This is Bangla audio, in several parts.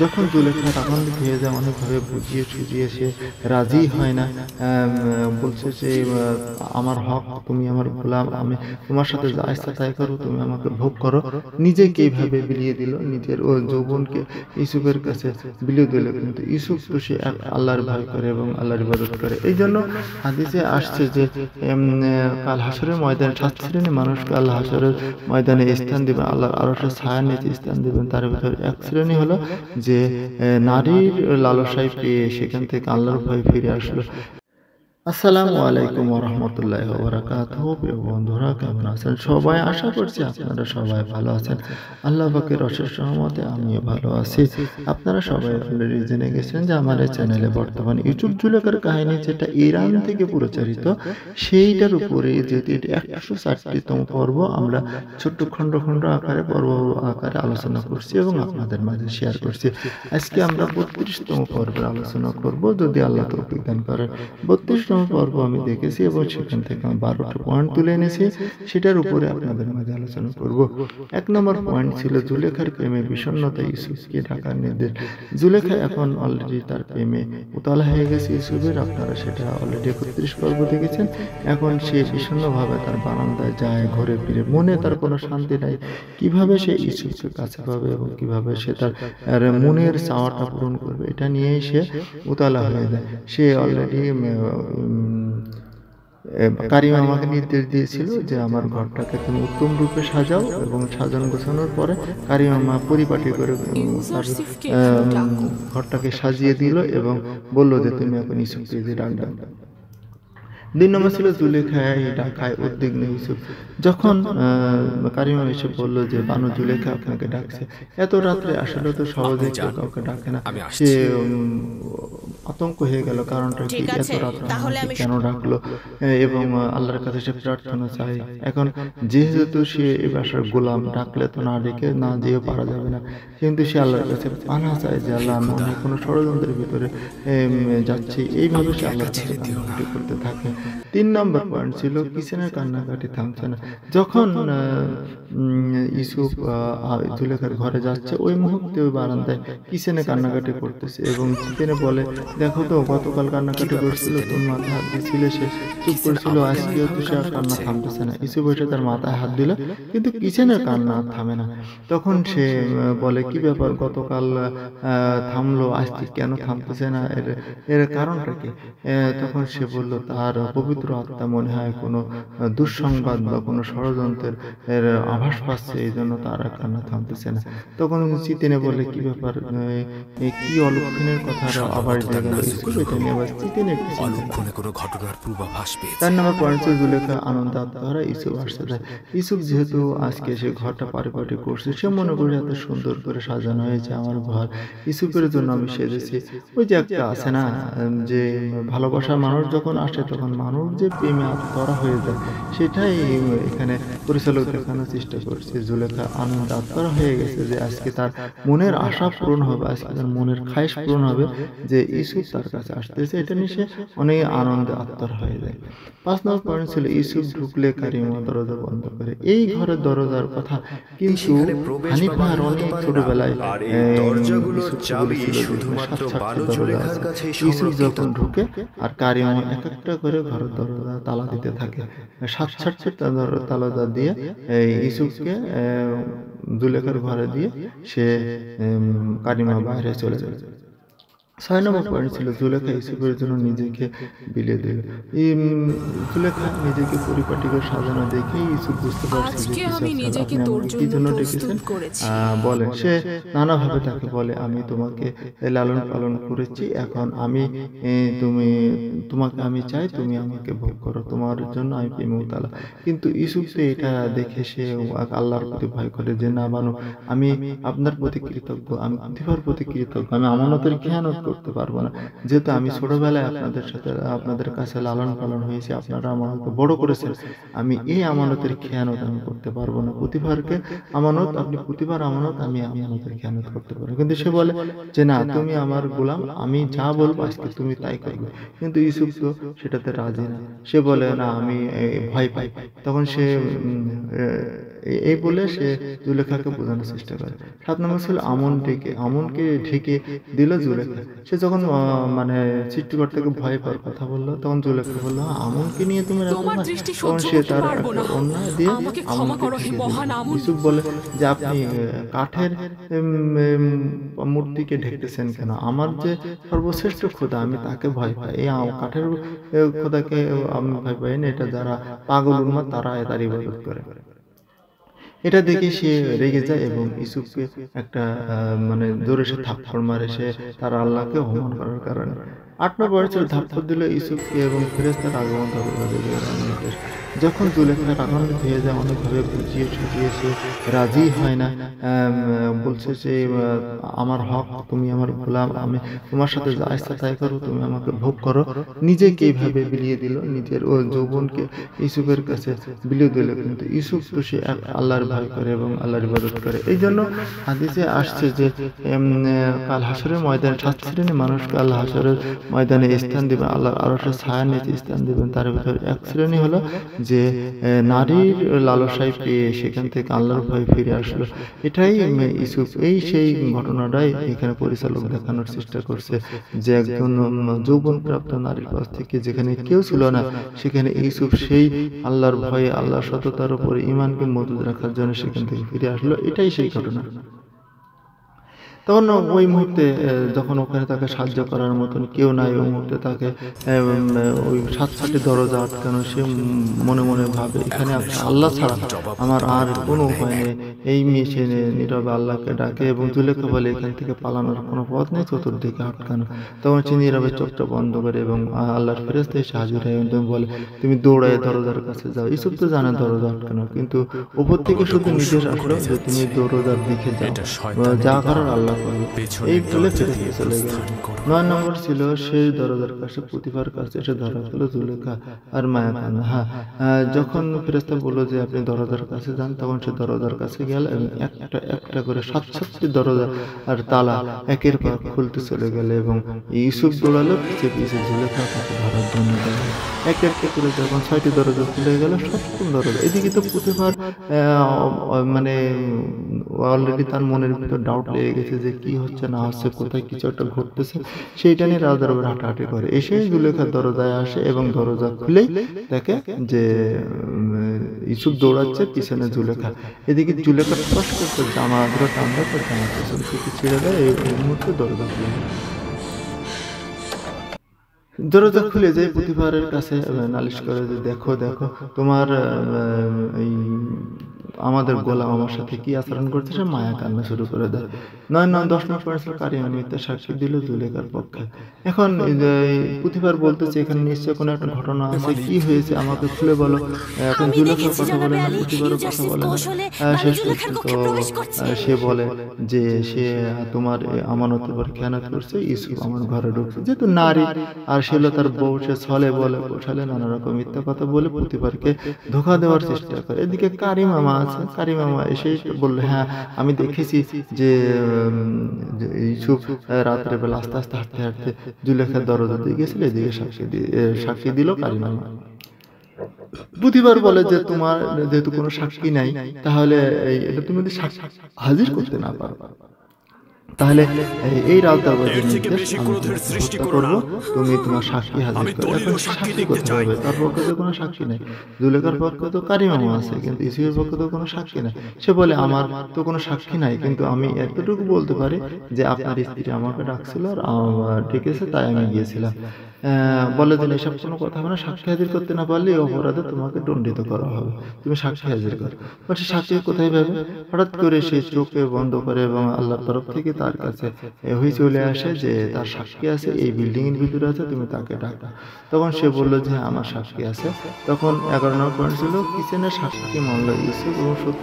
যখন জুলেখা রাগান্বিত হয়ে যায়, অনেকভাবে বুঝিয়ে সুঝিয়ে সে রাজি হয় না। বলছে যে আমার হক, তুমি আমার গোলাম, আমি তোমার সাথে যা ইচ্ছা তাই করো, তুমি আমাকে ভোগ করো। নিজেকে এইভাবে বিলিয়ে দিল, নিজের ও যৌবনকে ইউসুফের কাছে বিলিয়ে দিল। কিন্তু ইউসুফ তো সে এক আল্লাহর ভয় করে এবং আল্লাহর ইবাদত করে। এই জন্য হাদিসে আসছে যে কাল হাসরের ময়দানে 7 শ্রেণীর মানুষকে আল্লাহ হাসরের ময়দানে স্থান দিবেন, আল্লাহর আরশের ছায়ার নিচে স্থান দিবেন। তার ভিতরে এক শ্রেণী হলো যে নারীর লালসায় পেয়ে সেখান থেকে আল্লাহর ভয়ে ফিরে আসলো। আসসালামু আলাইকুম ওরহমতুল্লাহি ওয়াবারাকাতুহু। প্রিয় বন্ধুরা, কেমন আছেন সবাই? আশা করছি আপনারা সবাই ভালো আছেন। আল্লাহ পাকের অশেষ রহমতে আমিও ভালো আছি। আপনারা সবাই অলরেডি জেনে গেছেন যে আমার এই চ্যানেলে বর্তমানে ইউটিউব জুলেখার কাহিনী, যেটা ইরান থেকে প্রচারিত, সেইটার উপরে যেহেতু এটি 104তম পর্ব, আমরা ছোট্ট খণ্ড খণ্ড আকারে, পর্ব আকারে আলোচনা করছি এবং আপনাদের মাঝে শেয়ার করছি। আজকে আমরা 32তম পর্বের আলোচনা করব, যদি আল্লাহ তৌফিক দান করেন। 32তম পর্ব আমি দেখেছি এবং সেখান থেকে আমি 12টা পয়েন্ট তুলে এনেছি, সেটার উপরে আপনাদের মাঝে আলোচনা করব। 1 নম্বর পয়েন্ট ছিল জুলেখার প্রেমে বিষণ্ণতা, ইউসুফকে ডাকার নির্দেশ। জুলেখা এখন অলরেডি তার প্রেমে উতলা হয়ে গেছে ইউসুফের, আপনারা সেটা অলরেডি 31 পর্ব দেখেছেন। এখন সে বিষণ্ণভাবে তার বারান্দায় যায়, ঘুরে ফিরে, মনে তার কোনো শান্তি নাই। কিভাবে সে ইউসুফকে কাছে পাবে এবং কিভাবে সে তার মনের চাওয়াটা পূরণ করবে, এটা নিয়েই সে উতলা হয়ে যায়। সে অলরেডি কারিমা আমাকে নির্দেশ দিয়েছিল যে আমার ঘরটাকে তুমি উত্তম রূপে সাজাও, এবং সাজানো গোছানোর পরে কারিমা মা পরিপাটি করে তার ঘরটাকে সাজিয়ে দিল এবং বলল যে তুমি এখন ইউসুফকে যে ডাক দাও। 2 নম্বর ছিল জুলেখা ডাকায় উদ্বিগ্ন ইউসুফ। যখন কারিমা এসে বললো যে বানু জুলেখা আপনাকে ডাকছে, এত রাত্রে আসলে তো সহজে কেউ কাউকে ডাকে না। সে আতঙ্ক হয়ে গেল, কারণটা কি, এত রাত্রে আমাকে কেন ডাকলো, এবং আল্লাহর কাছে সে প্রার্থনা চায়। এখন যেহেতু সে এই বাসার গোলাম, ডাকলে তো না ডেকে না যেও পারা যাবে না, কিন্তু সে আল্লাহর কাছে পানা চায় যে আল্লাহ, আমি অনেক কোনো ষড়যন্ত্রের ভিতরে যাচ্ছি। এইভাবে সে আল্লাহর কাছে কান্নাকাটি করতে থাকে। 3 নম্বর পয়েন্ট ছিল কিচেনের কান্নাকাটি থামছে না। যখন ইউসুফ জুলেখার ঘরে যাচ্ছে, ওই মুহূর্তে ওই বারান্দায় কিচেনে কান্নাকাটি করতেছে এবং কিচেনে বলে, দেখো তো গতকাল কান্নাকাটি করছিল, তোর মাথায় হাত দিয়েছিলে, সে চুপ করেছিল, আজকেও তো সে আর কান্না থামতেছে না। ইউসুফ এসে তার মাথায় হাত দিল, কিন্তু কিচেনের কান্না থামে না। তখন সে বলে, কি ব্যাপার, গতকাল থামলো, আজকে কেন থামতেছে না, এর কারণটা কি? তখন সে বলল, তার পবিত্র আত্মা মনে হয় কোনো দুঃসংবাদ বা কোনো ষড়যন্ত্রের আভাস পাচ্ছে, এই জন্য তার কান্না থামতেছে না। তখন চিতেনে বলে, কি ব্যাপার, কি অলক্ষণের কথা আবার দিয়ে গেল ইউসুফ, এটা নিয়ে আবার চিতেনে একটু কোনো ঘটনার পূর্বাভাস পেয়েছে। 4 নম্বর পয়েন্ট ছিল জুলেখা আনন্দ আত্মহারা ইউসুফ আসতে যায়। ইউসুফ যেহেতু আজকে সে ঘরটা পারিপাটি করছে, সে মনে করে এত সুন্দর করে সাজানো হয়েছে আমার ঘর, ইউসুফের জন্য আমি সেজেছি। ওই যে একটা আছে না, যে ভালোবাসার মানুষ যখন আসে তখন মানুষ যে প্রেমে আত্মহারা হয়ে যায়, সেটাই এখানে পরিচালক দেখানোর চেষ্টা করছে। জুলেখা আনন্দ আত্মহারা হয়ে গেছে যে আজকে তার মনের আশা পূরণ হবে, আজকে তার মনের খায়েশ পূরণ হবে যে ইউসুফ তার কাছে আসতেছে। এটা নিয়ে সে অনেক আনন্দে আত্মহারা হয়ে যায়। 5 নম্বর পয়েন্ট ছিল ইউসুফ ঢুকলে কারিমা দরজা বন্ধ করে। এই ঘরের দরজার কথা কিন্তু হানিফার অনেক ছোটবেলায় ইউসুফ যখন ঢুকে আর কারিমা এক একটা করে ঘরের দরজা তালা দিতে থাকে, 7 তালা দিয়ে ইউসুফকে জুলেখার ঘরে দিয়ে সে কারিমা বাইরে চলে যায়। 6 নম্বর পয়েন্ট ছিল জুলেখা ইউসুফের জন্য নিজেকে বিলিয়ে দিল। জুলেখা নিজেকে পরিপাটি করে সাজানো দেখে ইউসুফ বুঝতে পারছে যে কিছু একটা, আপনি আমাকে কি জন্য ডেকেছেন বলে। সে নানাভাবে তাকে বলে, আমি তোমাকে লালন পালন করেছি, এখন আমি তোমাকে আমি চাই তুমি আমাকে ভোগ করো, তোমার জন্য আমি প্রেমে উতলা। কিন্তু ইউসুফ তো এটা দেখে সে আল্লাহর প্রতি ভয় করে যে, না বানু, আমি আপনার প্রতি কৃতজ্ঞ, আমি পৃথিবীর প্রতি কৃতজ্ঞ, আমি আমানতের খেয়ানত করতে পারবো না, যেহেতু আমি ছোটবেলায় আপনাদের কাছে লালন পালন হয়েছি, আপনারা আমাকে বড় করেছেন, আমি এই আমানতের খেয়ানত আমি করতে পারবো না। পুতিফারকে আমানত, আপনি পুতিফার আমানত, আমি আমানতের খেয়ানত করতে পারবো। কিন্তু সে বলে যে না, তুমি আমার গোলাম, আমি যা বলবো আজকে তুমি তাই করবে। কিন্তু ইউসুফ তো সেটাতে রাজি না, সে বলে না আমি ভয় পাই। তখন সে এই বলে সে জুলেখাকে বোঝানোর চেষ্টা করে। 7 নম্বর ছিল আমনকে ঢেকে দিল জুলেখা। সে যখন মানে সৃষ্টিকর্তাকে ভয় পাওয়ার কথা বললো, তখন জুলেখা বললো আমনকে নিয়ে তুমি এত তোমার ভয়? দৃষ্টি তখন সহ্য সে করতে তার পারবো একটা না। অন্যায় দিয়ে আমাকে ক্ষমা আমনকে করো হে ঢেকে দিল। মহান আমন। ইউসুফ বলে যে আপনি কাঠের মূর্তিকে ঢেকতেছেন কেন? আমার যে সর্বশ্রেষ্ঠ খোদা, আমি তাকে ভয় পাই। এই কাঠের খোদাকে আমি ভয় পাই না, এটা যারা পাগল উন্মাদ তারা তার ইবাদত করে। এটা দেখে সে রেগে যায় এবং ইউসুফকে একটা মানে জোরে সে থাপ্পড় মারে, সে তার আল্লাহকে অপমান করার কারণে। 8 নম্বর ছিল থাপ্পড় দিল ইউসুফকে এবং ফেরেশতার আগমন দরজা নির্দেশ। যখন জুলেখা রাগান্বিত হয়ে যায়, অনেকভাবে বুঝিয়ে সুঝিয়ে সে রাজি হয় না, বলছে যে আমার হক, তুমি আমার গোলাম, আমি তোমার সাথে যা ইচ্ছা তাই করো, তুমি আমাকে ভোগ করো। নিজেকে এইভাবে বিলিয়ে দিল, নিজের ও যৌবনকে ইউসুফের কাছে বিলিয়ে দিল। কিন্তু ইউসুফ তো সে এক আল্লাহর ভয় করে এবং আল্লাহর ইবাদত করে। এই জন্য হাদিসে আসছে যে কাল হাসরের ময়দানে 7 শ্রেণীর মানুষকে আল্লাহ হাসরের ময়দানে স্থান দিবেন, আল্লাহর আরশের ছায়ার নিচে স্থান দিবেন। তার ভিতরে এক শ্রেণী হলো যে নারীর লালসায় পেয়ে সেখান থেকে আল্লাহর ভয় ফিরে আসলো। এটাই ইউসুফ, এই সেই ঘটনাটাই এখানে পরিচালক দেখানোর চেষ্টা করছে যে একজন যৌবনপ্রাপ্ত নারীর কাছ থেকে যেখানে কেউ ছিল না, সেখানে ইউসুফ সেই আল্লাহর ভয়ে, আল্লাহর সততার উপরে ঈমানকে মজবুত রাখার জন্য সেখান থেকে ফিরে আসলো। এটাই সেই ঘটনা। তখন ওই মুহূর্তে যখন ওখানে তাকে সাহায্য করার মতন কেউ নাই, ওই মুহূর্তে তাকে ওই 7টি দরজা আটকানো। সে মনে মনে ভাবে এখানে আল্লাহ ছাড়া আমার আর কোনো উপায় নেই। এই মেয়ে সে নীরবে আল্লাহকে ডাকে এবং জুলেখা বলে এখান থেকে পালানোর কোনো পথ নেই, চতুর্দিকে আটকানো। তখন সে নীরবে চোখটা বন্ধ করে এবং আল্লাহর ফেরেশতা এসে হাজির হয় এবং বলে তুমি দৌড়ায় দরজার কাছে যাও। ইউসুফ তো জানে দরজা আটকানো, কিন্তু উপর থেকে শুধু নির্দেশ আসলো যে তুমি দরজার দিকে যাও, যা করার আল্লাহ করবে। এই বলে ফেরেশতা চলে গেল। 9 নম্বর ছিল সেই দরজার কাছে পুতিফার কাছে এসে ধরা পেল জুলেখা আর মায়া কান্না। যখন ফেরেশতা বলল যে আপনি দরজার কাছে যান, তখন সে দরজার কাছে গেল এবং একটা একটা করে 7টি দরজা আর তালা একের পর খুলতে চলে গেল এবং ইউসুফ দৌড়ালো পিছিয়ে পিছিয়ে জুলেখা তাকে ধরার জন্য গেল। একটা একটা করে যখন 6টি দরজা খুলে গেল, 7ম দরজা। এদিকে তো পুতিফার মানে অলরেডি তার মনের ভিতর ডাউট লেগে গেছে যে কি হচ্ছে না হচ্ছে, কোথায় কিছু একটা ঘটতেছে। সেইটা নিয়ে রাজার উপর হাঁটাহাঁটি করে। এসে জুলেখার দরজায় আসে এবং দরজা খুলেই দেখে যে ইউসুফ দৌড়াচ্ছে, পিছনে জুলেখা। এদিকে জুলেখা স্পষ্ট করতে জামা ধরে টানতে জামা পেছন থেকে ছেড়ে দেয়। এই মুহূর্তে দরজা খুলে দরজা খুলে যায় পুতিফারের কাছে নালিশ করে যে দেখো দেখো তোমার এই আমাদের গোলাম আমার সাথে কি আচরণ করছে। সে মায়া কান্না শুরু করে দেয়। 9-10 নম্বর কারিমা মিথ্যা সাক্ষী দিল জুলেখার পক্ষে। এখন পুতিফার বলতেছে এখানে নিশ্চয় কোনো একটা ঘটনা আছে, কি হয়েছে আমাকে খুলে বলো। এখন জুলেখার কথা বলে না, পুতিফারের কথা বলে না। শেষ পর্যন্ত সে বলে যে সে তোমার আমানতের উপর খেয়ানত করছে, ইউসুফ আমার ঘরে ঢুকছে। যেহেতু নারী আর সে হলো তার বউ, সে ছলে বলে পোষালে নানা রকম মিথ্যা কথা বলে পুতিফারকে ধোঁকা দেওয়ার চেষ্টা করে। এদিকে কারিমামা আছে, কারিমামা এসে বললো হ্যাঁ আমি দেখেছি যে ইউসুফ রাতের বেলা আস্তে আস্তে হাঁটতে হাঁটতে জুলেখার দরজা দিয়ে গেছিল। এদিকে সাক্ষী দিল কারিমামা। পুতিফার বলে যে তোমার যেহেতু কোনো সাক্ষী নাই, তাহলে এটা তুমি যদি হাজির করতে না পারো, তাহলে এই রাত দরবারের নির্দেশ আমি হত্যা করবো, তুমি তোমার সাক্ষী হাজির করো। এখন সাক্ষী করতে হবে, তার পক্ষে তো কোনো সাক্ষী নেই। জুলেখার পক্ষে তো কারিমামা আছে, কিন্তু ইউসুফের পক্ষে তো কোনো সাক্ষী নেই। সে বলে আমার তো কোনো সাক্ষী নাই, কিন্তু আমি এতটুকু বলতে পারি যে আপনার স্ত্রী আমাকে ডাকছিল আর ডেকেছে, তাই আমি গিয়েছিলাম। বলে দিন এসব কোনো কথা হবে না, সাক্ষী হাজির করতে না পারলে এই অপরাধে তোমাকে দণ্ডিত করা হবে, তুমি সাক্ষী হাজির করো। সে সাক্ষী কোথায় পাবে? হঠাৎ করে সে চোখে বন্ধ করে এবং আল্লাহর তরফ থেকে তার কাছে হয়ে চলে আসে যে তার সাক্ষী আছে, এই বিল্ডিং এর ভিতরে আছে, তুমি তাকে ডাকো। তখন সে বলল যে হ্যাঁ, আমার সাক্ষী আছে। তখন 11 নম্বর পয়েন্ট ছিল কিচেনের সাক্ষী মামলা ইউসুফ এবং সত্য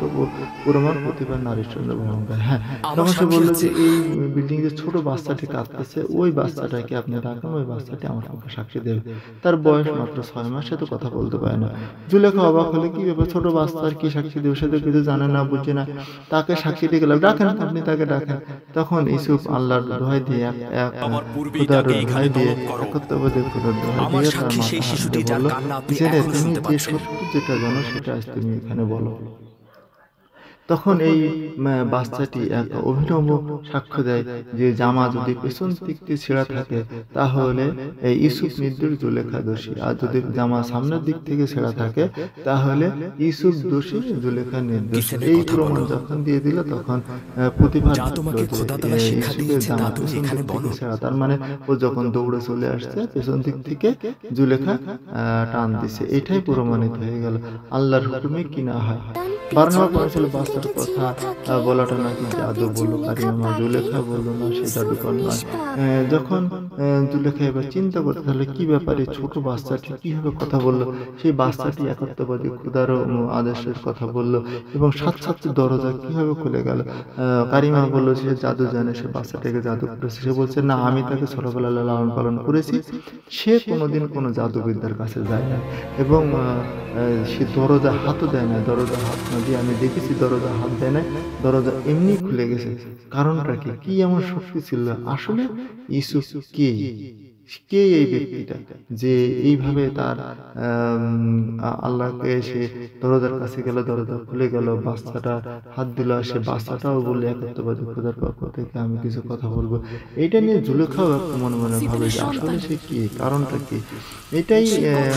প্রমাণ প্রতিভা নারীর জন্য ভয়ঙ্কর। হ্যাঁ, তখন সে বলল যে এই বিল্ডিং এর ছোট বাচ্চাটি কাঁদতেছে, ওই বাচ্চাটাকে আপনি ডাকুন, ওই বাচ্চাটি আমার পক্ষে সাক্ষী দেবে। তার বয়স মাত্র 6 মাস, সে তো কথা বলতে পারে না। জুলেখা অবাক হলে, কি ব্যাপার, ছোট বাচ্চার কি সাক্ষী দেবে, সে তো কিছু জানে না, বুঝছে না, তাকে সাক্ষী দিয়ে গেলাম, ডাকেন, আপনি তাকে ডাকেন। তখন ইউসুফ আল্লাহর দোহাই দিয়ে খোদার দোহাই দিয়ে একত্ববাদী খোদার দোহাই দিয়ে তার মাথা হাত দিয়ে বলল, ছেলে, তুমি যে সত্য যেটা জানো সেটা আজ তুমি এখানে বলো। তখন এই বাচ্চাটি এক অভিনব সাক্ষ্য দেয় যে জামা যদি পেছন দিক দিয়ে ছেঁড়া থাকে তাহলে ইউসুফ নির্দোষ, জুলেখা দোষী, আর যদি জামা সামনের দিক থেকে ছেঁড়া থাকে তাহলে ইউসুফ দোষী, জুলেখা নির্দোষ। এই প্রমাণ যখন দিয়ে দিল তখন প্রতিভা ইউসুফের জামা পেছন দিক থেকে ছেঁড়া, তার মানে ও যখন দৌড়ে চলে আসছে পেছন দিক থেকে জুলেখা টান দিছে, এটাই প্রমাণিত হয়ে গেল। আল্লাহর হুকুমে কি না হয়। 12 নম্বর পয়েন্ট ছিল বাচ্চার কথা বলাটা নাকি জাদু বললো কারিমা, জুলেখা বললো না সে জাদুকর নয়। যখন জুলেখা এবার চিন্তা করতে তাহলে কি ব্যাপারে ছোট বাচ্চাটি কিভাবে কথা বললো, সেই বাচ্চাটি একত্ববাদী খোদার আদেশের কথা বললো এবং সাথে সাথে দরজা কিভাবে খুলে গেল। কারিমা বললো সে জাদু জানে, সে বাচ্চাটাকে জাদু করেছে। সে বলছে না, আমি তাকে ছোটবেলা লালন পালন করেছি, সে কোনোদিন কোনো জাদুবিদ্যার কাছে যায় না এবং সে দরজা হাতও দেয় না, দরজা হাত না দিয়ে আমি দেখেছি দরজা হাত দেয় না, দরজা এমনি খুলে গেছে। কারণটা কি, কি এমন শক্তি ছিল? আসলে ইউসুফ কে, কে এই ব্যক্তিটা যে এইভাবে তার আল্লাহকে সে দরজার কাছে গেল, দরজা খুলে গেল, বাচ্চাটা হাত দিল, সে বাচ্চাটাও বললে একত্ববাদী খোদার পক্ষ থেকে আমি কিছু কথা বলবো। এইটা নিয়ে জুলেখাও মনে মনে ভাবে যে আসলে সে কি, কারণটা কি। এটাই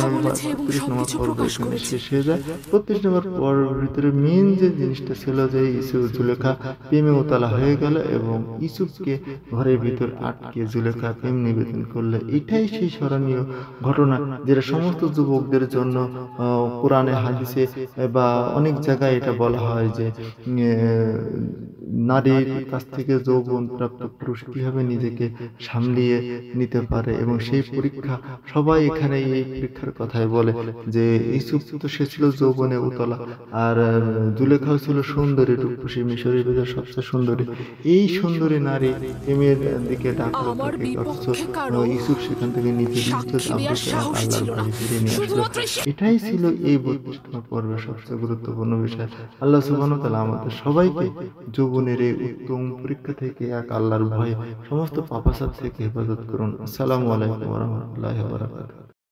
32 নম্বর পর্ব এখানে শেষ হয়ে যায়। 32 নম্বর পর্বের ভিতরে মেন যে জিনিসটা ছিল যে ইউসুফ জুলেখা প্রেমে উতলা হয়ে গেল এবং ইউসুফকে ঘরের ভিতর আটকে জুলেখা প্রেম নিবেদন করলে। এটাই সেই স্মরণীয় ঘটনা যেটা সমস্ত যুবকদের জন্য কোরআনে হাদিসে বা অনেক জায়গায় এটা বলা হয় যে নারীর কাছ থেকে যৌবন প্রাপ্ত পুরুষ কিভাবে নিজেকে সামলিয়ে নিতে পারে এবং সেই পরীক্ষা সবাই এখানে এই পরীক্ষার কথাই বলে যে ইউসুফ তো সে ছিল যৌবনে উতলা আর জুলেখাও ছিল সুন্দরী, রূপসী, মিশরের ভিতরে সবচেয়ে সুন্দরী। এই সুন্দরী নারী প্রেমের দিকে ডাকলো ইউসুফ সেখান থেকে নিজে আল্লাহর বাড়ি ফিরে নিয়ে আসলো। এটাই ছিল এই 32 নম্বর পর্বের সবচেয়ে গুরুত্বপূর্ণ বিষয়। আল্লাহ সুবহানাহু ওয়া তাআলা আমাদের সবাইকে যৌবনের এই উত্তম পরীক্ষা থেকে এক আল্লাহর ভয়ে সমস্ত পাপাচার থেকে হেফাজত করুন। আসসালামু আলাইকুম ওয়া রাহমাতুল্লাহি ওয়া বারাকাতুহু।